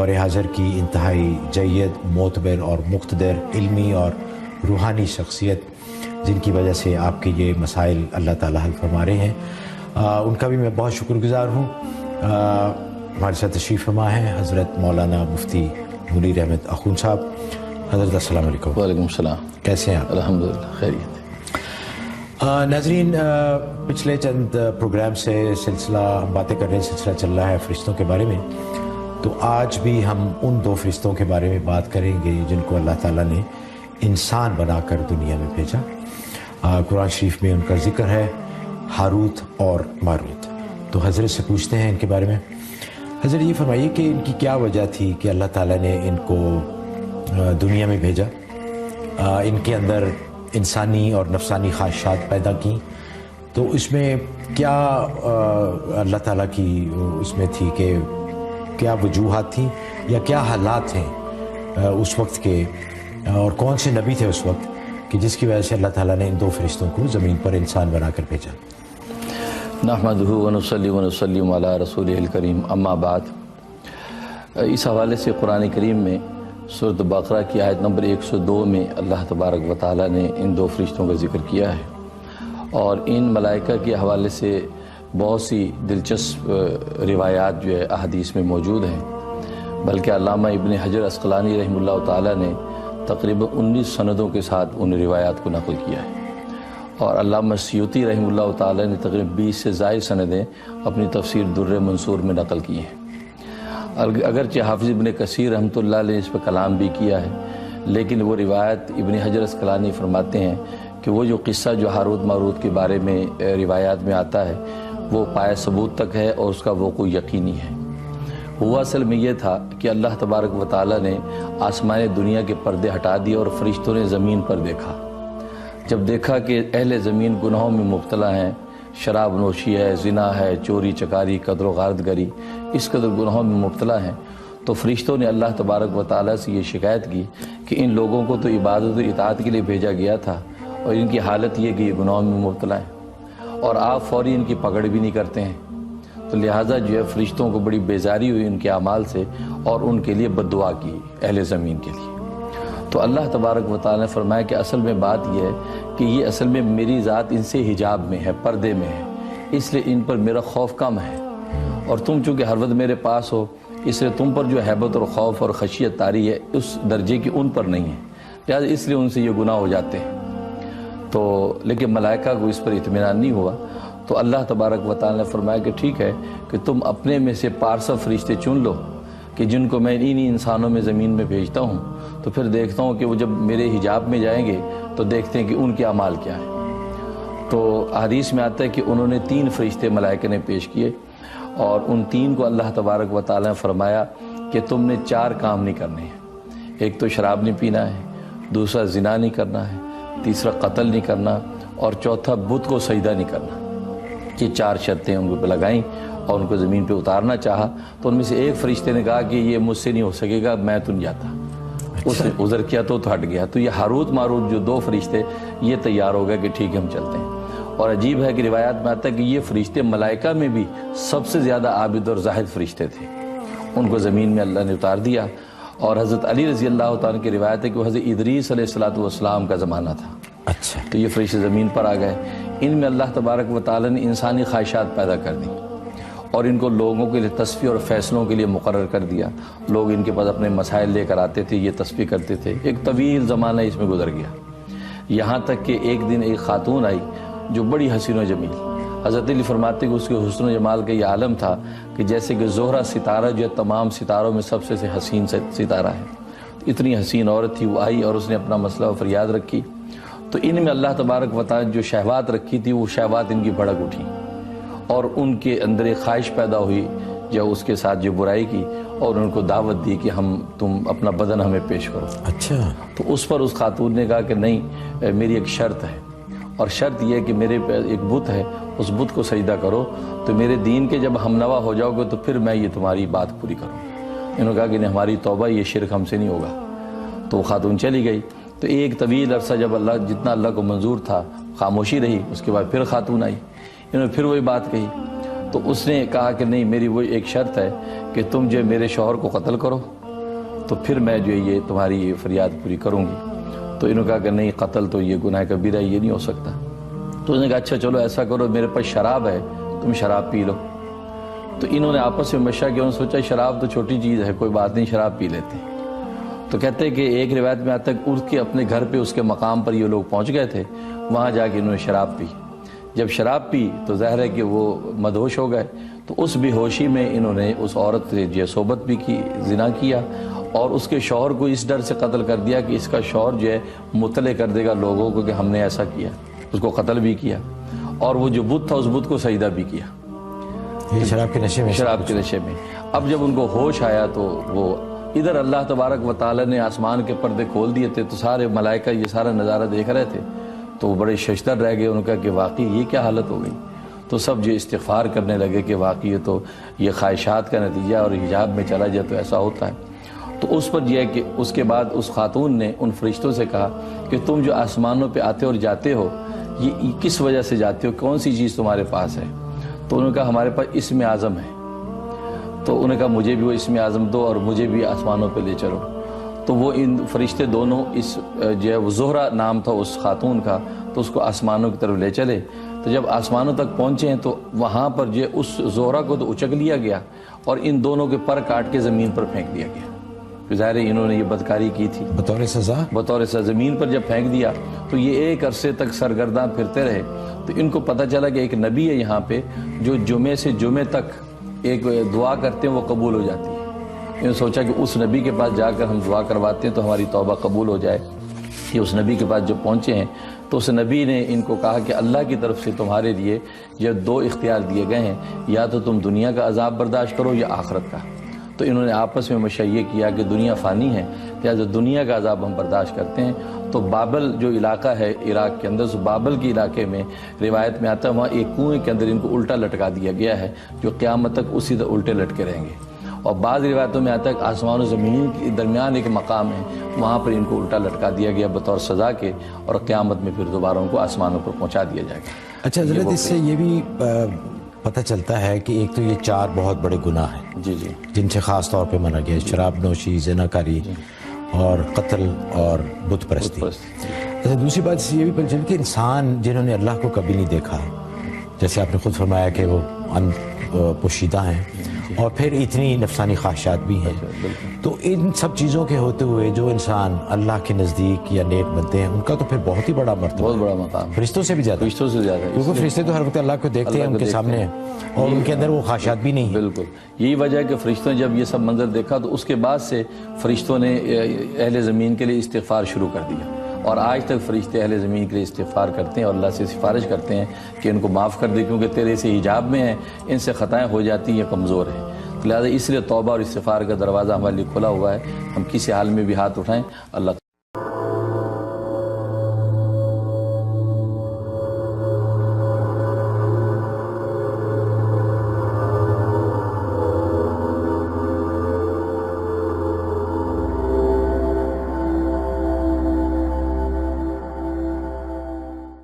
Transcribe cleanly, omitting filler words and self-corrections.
دور حاضر کی انتہائی جید، معتبر اور مقتدر علمی اور روحانی شخصیت، جن کی وجہ سے آپ کے یہ مسائل اللہ تعالیٰ حل فرما رہے ہیں، ان کا بھی میں بہت شکر گزار ہوں۔ ہمارے ساتھ تشریف فرما ہیں حضرت مولانا مفتی منیر احمد اخون صاحب۔ حضرت السلام علیکم۔ وعلیکم السلام۔ کیسے ہیں آپ؟ الحمدللہ خیریت ہے۔ ناظرین، پچھلے چند پروگرام سے سلسلہ ہم باتیں کر رہے ہیں، سلسلہ چل رہا ہے فرشتوں کے بارے میں، تو آج بھی ہم ان دو فرشتوں کے بارے میں بات کریں گے جن کو اللہ تعالیٰ نے انسان بنا کر دنیا میں بھیجا۔ قرآن شریف میں ان کا ذکر ہے، ہاروت اور ماروت۔ تو حضرت سے پوچھتے ہیں ان کے بارے میں۔ حضرت یہ فرمائیے کہ ان کی کیا وجہ تھی کہ اللہ تعالیٰ نے ان کو دنیا میں بھیجا، ان کے اندر انسانی اور نفسانی خواہشات پیدا کی، تو اس میں کیا اللہ تعالیٰ کی اس میں تھی کہ کیا وجوہات تھیں یا کیا حالات ہیں اس وقت کے، اور کون سے نبی تھے اس وقت کہ جس کی وجہ سے اللہ تعالیٰ نے ان دو فرشتوں کو زمین پر انسان بنا کر بھیجا؟ نحمدہ ونصلی ونسلم علی رسولہ الکریم، اما بعد۔ اس حوالے سے قرآن کریم میں سورۃ بقرہ کی آیت نمبر 102 میں اللہ تبارک و تعالیٰ نے ان دو فرشتوں کا ذکر کیا ہے، اور ان ملائکہ کے حوالے سے بہت سی دلچسپ روایات جو ہے احادیث میں موجود ہیں، بلکہ علامہ ابن حجر عسقلانی رحمہ اللہ تعالیٰ نے تقریباً 19 سندوں کے ساتھ ان روایات کو نقل کیا ہے، اور علامہ سیوطی رحمہ اللہ تعالیٰ نے تقریباً 20 سے زائد سندیں اپنی تفسیر در منصور میں نقل کی ہیں۔ اگرچہ حافظ ابن کثیر رحمۃ اللہ علیہ نے اس پہ کلام بھی کیا ہے، لیکن وہ روایت ابن حجر عسقلانی فرماتے ہیں کہ وہ جو قصہ جو ہاروت ماروت کے بارے میں روایات میں آتا ہے وہ پائے ثبوت تک ہے اور اس کا وقوع یقینی ہے۔ ہوا اصل میں یہ تھا کہ اللہ تبارک و تعالیٰ نے آسمان دنیا کے پردے ہٹا دیے اور فرشتوں نے زمین پر دیکھا۔ جب دیکھا کہ اہل زمین گناہوں میں مبتلا ہیں، شراب نوشی ہے، زنا ہے، چوری چکاری، قتل و غارت گری، اس قدر گناہوں میں مبتلا ہیں، تو فرشتوں نے اللہ تبارک و تعالیٰ سے یہ شکایت کی کہ ان لوگوں کو تو عبادت و اطاعت کے لیے بھیجا گیا تھا، اور ان کی حالت یہ کہ یہ گناہوں میں مبتلا ہیں، اور آپ فوری ان کی پکڑ بھی نہیں کرتے ہیں۔ تو لہٰذا جو ہے فرشتوں کو بڑی بیزاری ہوئی ان کے اعمال سے، اور ان کے لیے بد دعا کی اہل زمین کے لیے۔ تو اللہ تبارک و تعالیٰ نے فرمایا کہ اصل میں بات یہ ہے کہ یہ اصل میں میری ذات ان سے حجاب میں ہے، پردے میں ہے، اس لیے ان پر میرا خوف کم ہے، اور تم چونکہ ہر وقت میرے پاس ہو، اس لیے تم پر جو حیبت اور خوف اور خشیت طاری ہے اس درجے کی ان پر نہیں ہے، لہٰذا اس لیے ان سے یہ گناہ ہو جاتے ہیں۔ تو لیکن ملائکہ کو اس پر اطمینان نہیں ہوا، تو اللہ تبارک و تعالیٰ نے فرمایا کہ ٹھیک ہے کہ تم اپنے میں سے پارسا فرشتے چن لو کہ جن کو میں انہی انسانوں میں زمین میں بھیجتا ہوں، تو پھر دیکھتا ہوں کہ وہ جب میرے حجاب میں جائیں گے تو دیکھتے ہیں کہ ان کے اعمال کیا ہیں۔ تو حدیث میں آتا ہے کہ انہوں نے 3 فرشتے ملائکہ نے پیش کیے، اور ان 3 کو اللہ تبارک و تعالیٰ نے فرمایا کہ تم نے 4 کام نہیں کرنے ہیں۔ ایک تو شراب نہیں پینا ہے، دوسرا زنا نہیں کرنا ہے، تیسرا قتل نہیں کرنا، اور چوتھا بت کو سجدہ نہیں کرنا۔ یہ 4 شرطیں ان کو لگائیں اور ان کو زمین پہ اتارنا چاہا، تو ان میں سے ایک فرشتے نے کہا کہ یہ مجھ سے نہیں ہو سکے گا، میں تو نہیں جاتا۔ اس نے عذر کیا تو ہٹ گیا۔ تو یہ ہاروت ماروت جو 2 فرشتے یہ تیار ہو گئے کہ ٹھیک ہے ہم چلتے ہیں۔ اور عجیب ہے کہ روایات میں آتا ہے کہ یہ فرشتے ملائکہ میں بھی سب سے زیادہ عابد اور زاہد فرشتے تھے، ان کو زمین میں اللہ نے اتار دیا۔ اور حضرت علی رضی اللہ تعالیٰ کی روایت ہے کہ وہ حضرت ادریس علیہ السلام کا زمانہ تھا۔ اچھا، تو یہ فرشتے زمین پر آ گئے، ان میں اللہ تبارک و تعالیٰ نے انسانی خواہشات پیدا کر دی، اور ان کو لوگوں کے لیے تصفیہ اور فیصلوں کے لیے مقرر کر دیا۔ لوگ ان کے پاس اپنے مسائل لے کر آتے تھے، یہ تصفیہ کرتے تھے۔ ایک طویل زمانہ اس میں گزر گیا، یہاں تک کہ ایک دن ایک خاتون آئی جو بڑی حسین و جمیل، حضرت علی فرماتے کہ اس کے حسن و جمال کا یہ عالم تھا کہ جیسے کہ زہرہ ستارہ جو ہے تمام ستاروں میں سب سے حسین ستارہ ہے، اتنی حسین عورت تھی۔ وہ آئی اور اس نے اپنا مسئلہ و فریاد رکھی، تو ان میں اللہ تبارک و تعالیٰ جو شہوات رکھی تھی وہ شہوات ان کی بھڑک اٹھی، اور ان کے اندر ایک خواہش پیدا ہوئی جو اس کے ساتھ جو برائی کی، اور ان کو دعوت دی کہ تم اپنا بدن ہمیں پیش کرو۔ اچھا، تو اس پر اس خاتون نے کہا کہ نہیں، میری ایک شرط ہے، اور شرط یہ ہے کہ میرے ایک بت ہے، اس بت کو سجدہ کرو، تو میرے دین کے جب ہم نوا ہو جاؤ گے تو پھر میں یہ تمہاری بات پوری کروں۔ انہوں نے کہا کہ نہیں، ہماری توبہ، یہ شرک ہم سے نہیں ہوگا۔ تو وہ خاتون چلی گئی۔ تو ایک طویل عرصہ جب جتنا اللہ کو منظور تھا خاموشی رہی، اس کے بعد پھر خاتون آئی، انہوں نے پھر وہی بات کہی۔ تو اس نے کہا کہ نہیں، میری وہ ایک شرط ہے کہ تم جو میرے شوہر کو قتل کرو تو پھر میں جو ہے یہ تمہاری یہ فریاد پوری کروں گی۔ تو انہوں نے کہا کہ نہیں، قتل تو یہ گناہ کبیرہ ہے، یہ نہیں ہو سکتا۔ تو اس نے کہا اچھا چلو ایسا کرو، میرے پاس شراب ہے، تم شراب پی لو۔ تو انہوں نے آپس میں مشورہ کیا، انہوں نے سوچا شراب تو چھوٹی چیز ہے، کوئی بات نہیں، شراب پی لیتے ہیں۔ تو کہتے ہیں کہ ایک روایت میں آتا ہے کہ اس کے اپنے گھر پہ اس کے مقام پر یہ لوگ پہنچ گئے تھے، وہاں جا کے انہوں نے شراب پی۔ جب شراب پی تو ظاہر ہے کہ وہ مدہوش ہو گئے، تو اس بے ہوشی میں انہوں نے اس عورت سے جو صحبت بھی کی، زنا کیا، اور اس کے شوہر کو اس ڈر سے قتل کر دیا کہ اس کا شوہر جو ہے مطلع کر دے گا لوگوں کو کہ ہم نے ایسا کیا، اس کو قتل بھی کیا، اور وہ جو بت تھا اس بت کو سجدہ بھی کیا، یہ شراب کے نشے میں، شراب کے نشے میں۔ اب جب ان کو ہوش آیا تو وہ ادھر اللہ تبارک و تعالی نے آسمان کے پردے کھول دیے تھے، تو سارے ملائکہ یہ سارا نظارہ دیکھ رہے تھے، تو وہ بڑے ششدر رہ گئے۔ انہوں نے کہا کہ واقعی یہ کیا حالت ہو گئی؟ تو سب جو استغفار کرنے لگے کہ واقعی تو یہ خواہشات کا نتیجہ، اور حجاب میں چلا جائے تو ایسا ہوتا ہے۔ تو اس پر یہ ہے کہ اس کے بعد اس خاتون نے ان فرشتوں سے کہا کہ تم جو آسمانوں پہ آتے اور جاتے ہو، یہ کس وجہ سے جاتے ہو، کون سی چیز تمہارے پاس ہے؟ تو انہوں نے کہا ہمارے پاس اسم اعظم ہے۔ تو انہوں نے کہا مجھے بھی وہ اسم اعظم دو اور مجھے بھی آسمانوں پہ لے چلو۔ تو وہ ان فرشتے دونوں اس جو ہے وہ زہرہ نام تھا اس خاتون کا، تو اس کو آسمانوں کی طرف لے چلے۔ تو جب آسمانوں تک پہنچے ہیں تو وہاں پر جو اس زہرہ کو تو اچک لیا گیا، اور ان دونوں کے پر کاٹ کے زمین پر پھینک دیا گیا۔ ظاہر ہے انہوں نے یہ بدکاری کی تھی بطور سزا، بطور سزا۔ زمین پر جب پھینک دیا تو یہ ایک عرصے تک سرگرداں پھرتے رہے۔ تو ان کو پتہ چلا کہ ایک نبی ہے یہاں پہ جو جمعے سے جمعے تک ایک دعا کرتے ہیں وہ قبول ہو جاتی ہے۔ انہوں نے سوچا کہ اس نبی کے پاس جا کر ہم دعا کرواتے ہیں تو ہماری توبہ قبول ہو جائے۔ یہ اس نبی کے پاس جب پہنچے ہیں تو اس نبی نے ان کو کہا کہ اللہ کی طرف سے تمہارے لیے یہ دو اختیار دیے گئے ہیں، یا تو تم دنیا کا عذاب برداشت کرو یا آخرت کا۔ تو انہوں نے آپس میں مشورہ یہ کیا کہ دنیا فانی ہے، لہٰذا دنیا کا عذاب ہم برداشت کرتے ہیں۔ تو بابل جو علاقہ ہے عراق کے اندر، اس بابل کے علاقے میں روایت میں آتا ہے وہاں ایک کنویں کے اندر ان کو الٹا لٹکا دیا گیا ہے، جو قیامت تک اسی طرح الٹے لٹکے رہیں گے۔ اور بعض روایتوں میں آتا ہے کہ آسمان و زمین کے درمیان ایک مقام ہے، وہاں پر ان کو الٹا لٹکا دیا گیا بطور سزا کے، اور قیامت میں پھر دوبارہ ان کو آسمانوں پر پہنچا دیا جائے گا۔ اچھا حضرت، اس سے یہ بھی پتہ چلتا ہے کہ ایک تو یہ 4 بہت بڑے گناہ ہیں جی جی جن سے خاص طور پہ منع گیا ہے، شراب نوشی، زنا کاری اور قتل اور بت پرستی۔ اچھا، دوسری بات اس سے یہ بھی پتہ چلتی کہ انسان جنہوں نے اللہ کو کبھی نہیں دیکھا، جیسے آپ نے خود فرمایا کہ وہ ان پوشیدہ ہیں، اور پھر اتنی نفسانی خواہشات بھی ہیں، تو ان سب چیزوں کے ہوتے ہوئے جو انسان اللہ کے نزدیک یا نیک بنتے ہیں ان کا تو پھر بہت ہی بڑا مرتبہ، بہت بڑا مقام، فرشتوں سے بھی زیادہ، فرشتوں سے زیادہ، کیونکہ فرشتے تو ہر وقت اللہ کو دیکھتے ہیں، ان کے سامنے، اور ان کے اندر وہ خواہشات بھی نہیں ہیں۔ بالکل یہی وجہ ہے کہ فرشتوں نے جب یہ سب منظر دیکھا تو اس کے بعد سے فرشتوں نے اہل زمین کے لیے استغفار شروع کر دیا، اور آج تک فرشتے اہل زمین کے لیے استغفار کرتے ہیں اور اللہ سے سفارش کرتے ہیں کہ ان کو معاف کر دے، کیونکہ تیرے سے حجاب میں ہیں، ان سے خطائیں ہو جاتی ہیں، یہ کمزور ہیں۔ لہٰذا اس لیے توبہ اور استغفار کا دروازہ ہمارے لیے کھلا ہوا ہے، ہم کسی حال میں بھی ہاتھ اٹھائیں، اللہ